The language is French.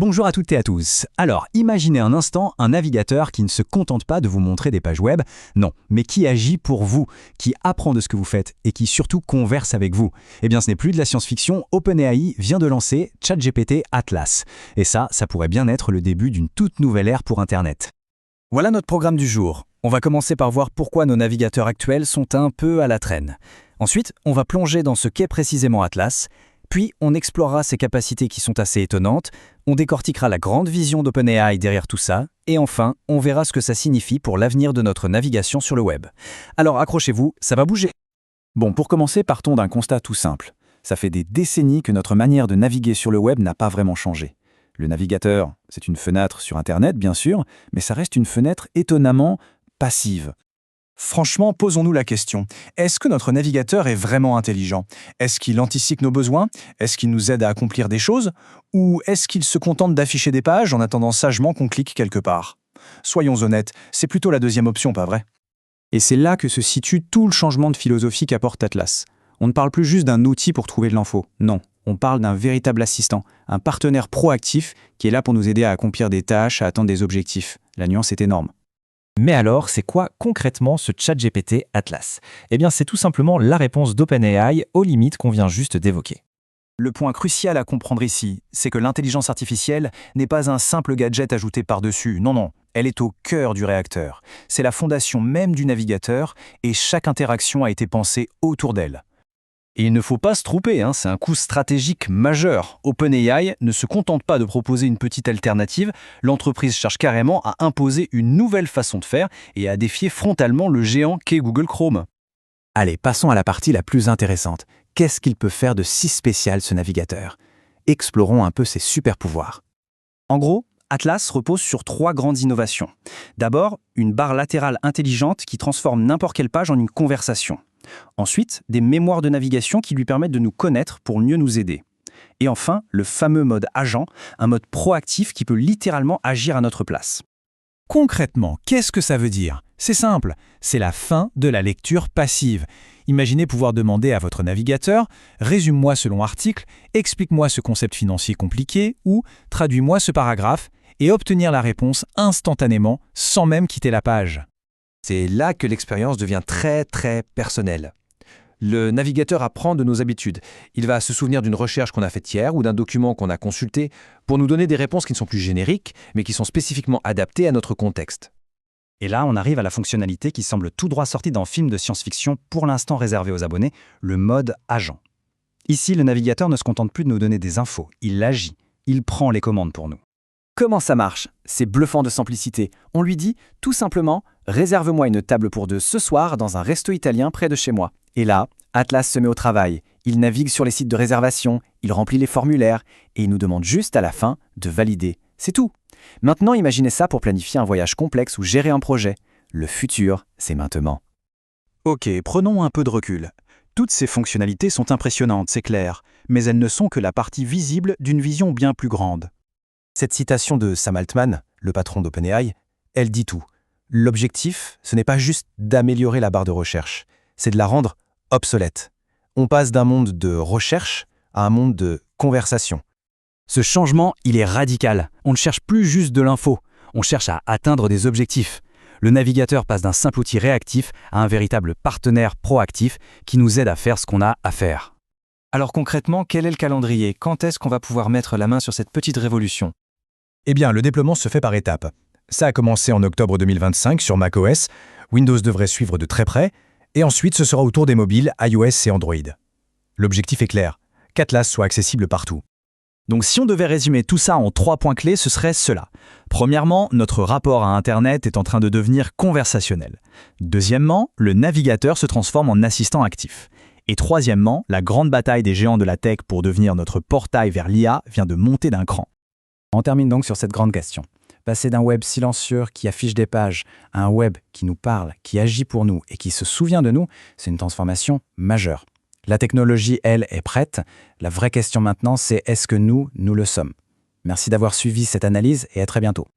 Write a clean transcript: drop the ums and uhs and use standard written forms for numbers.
Bonjour à toutes et à tous. Alors, imaginez un instant un navigateur qui ne se contente pas de vous montrer des pages web, non, mais qui agit pour vous, qui apprend de ce que vous faites et qui surtout converse avec vous. Eh bien, ce n'est plus de la science-fiction, OpenAI vient de lancer ChatGPT Atlas. Et ça pourrait bien être le début d'une toute nouvelle ère pour Internet. Voilà notre programme du jour. On va commencer par voir pourquoi nos navigateurs actuels sont un peu à la traîne. Ensuite, on va plonger dans ce qu'est précisément Atlas. Puis, on explorera ses capacités qui sont assez étonnantes, on décortiquera la grande vision d'OpenAI derrière tout ça, et enfin, on verra ce que ça signifie pour l'avenir de notre navigation sur le web. Alors accrochez-vous, ça va bouger. Bon, pour commencer, partons d'un constat tout simple. Ça fait des décennies que notre manière de naviguer sur le web n'a pas vraiment changé. Le navigateur, c'est une fenêtre sur Internet, bien sûr, mais ça reste une fenêtre étonnamment passive. Franchement, posons-nous la question. Est-ce que notre navigateur est vraiment intelligent? Est-ce qu'il anticipe nos besoins? Est-ce qu'il nous aide à accomplir des choses? Ou est-ce qu'il se contente d'afficher des pages en attendant sagement qu'on clique quelque part? Soyons honnêtes, c'est plutôt la deuxième option, pas vrai? Et c'est là que se situe tout le changement de philosophie qu'apporte Atlas. On ne parle plus juste d'un outil pour trouver de l'info, non. On parle d'un véritable assistant, un partenaire proactif qui est là pour nous aider à accomplir des tâches, à atteindre des objectifs. La nuance est énorme. Mais alors, c'est quoi concrètement ce ChatGPT Atlas? Eh bien, c'est tout simplement la réponse d'OpenAI aux limites qu'on vient juste d'évoquer. Le point crucial à comprendre ici, c'est que l'intelligence artificielle n'est pas un simple gadget ajouté par-dessus. Non, elle est au cœur du réacteur. C'est la fondation même du navigateur et chaque interaction a été pensée autour d'elle. Et il ne faut pas se tromper, c'est un coup stratégique majeur. OpenAI ne se contente pas de proposer une petite alternative, l'entreprise cherche carrément à imposer une nouvelle façon de faire et à défier frontalement le géant qu'est Google Chrome. Allez, passons à la partie la plus intéressante. Qu'est-ce qu'il peut faire de si spécial ce navigateur? Explorons un peu ses super pouvoirs. En gros, Atlas repose sur 3 grandes innovations. D'abord, une barre latérale intelligente qui transforme n'importe quelle page en une conversation. Ensuite, des mémoires de navigation qui lui permettent de nous connaître pour mieux nous aider. Et enfin, le fameux mode agent, un mode proactif qui peut littéralement agir à notre place. Concrètement, qu'est-ce que ça veut dire? C'est simple, c'est la fin de la lecture passive. Imaginez pouvoir demander à votre navigateur « Résume-moi selon article, explique-moi ce concept financier compliqué » ou « Traduis-moi ce paragraphe » et obtenir la réponse instantanément sans même quitter la page. C'est là que l'expérience devient très personnelle. Le navigateur apprend de nos habitudes. Il va se souvenir d'une recherche qu'on a faite hier ou d'un document qu'on a consulté pour nous donner des réponses qui ne sont plus génériques, mais qui sont spécifiquement adaptées à notre contexte. Et là, on arrive à la fonctionnalité qui semble tout droit sortie d'un film de science-fiction, pour l'instant réservé aux abonnés, le mode agent. Ici, le navigateur ne se contente plus de nous donner des infos, il agit, il prend les commandes pour nous. Comment ça marche? C'est bluffant de simplicité. On lui dit tout simplement « Réserve-moi une table pour 2 ce soir dans un resto italien près de chez moi ». Et là, Atlas se met au travail. Il navigue sur les sites de réservation, il remplit les formulaires et il nous demande juste à la fin de valider. C'est tout. Maintenant, imaginez ça pour planifier un voyage complexe ou gérer un projet. Le futur, c'est maintenant. Ok, prenons un peu de recul. Toutes ces fonctionnalités sont impressionnantes, c'est clair, mais elles ne sont que la partie visible d'une vision bien plus grande. Cette citation de Sam Altman, le patron d'OpenAI, elle dit tout. L'objectif, ce n'est pas juste d'améliorer la barre de recherche, c'est de la rendre obsolète. On passe d'un monde de recherche à un monde de conversation. Ce changement, il est radical. On ne cherche plus juste de l'info, on cherche à atteindre des objectifs. Le navigateur passe d'un simple outil réactif à un véritable partenaire proactif qui nous aide à faire ce qu'on a à faire. Alors concrètement, quel est le calendrier? Quand est-ce qu'on va pouvoir mettre la main sur cette petite révolution? Eh bien, le déploiement se fait par étapes. Ça a commencé en octobre 2025 sur macOS, Windows devrait suivre de très près, et ensuite ce sera au tour des mobiles iOS et Android. L'objectif est clair, qu'Atlas soit accessible partout. Donc si on devait résumer tout ça en 3 points clés, ce serait cela. Premièrement, notre rapport à Internet est en train de devenir conversationnel. Deuxièmement, le navigateur se transforme en assistant actif. Et troisièmement, la grande bataille des géants de la tech pour devenir notre portail vers l'IA vient de monter d'un cran. On termine donc sur cette grande question. Passer d'un web silencieux qui affiche des pages à un web qui nous parle, qui agit pour nous et qui se souvient de nous, c'est une transformation majeure. La technologie, elle, est prête. La vraie question maintenant, c'est est-ce que nous le sommes? Merci d'avoir suivi cette analyse et à très bientôt.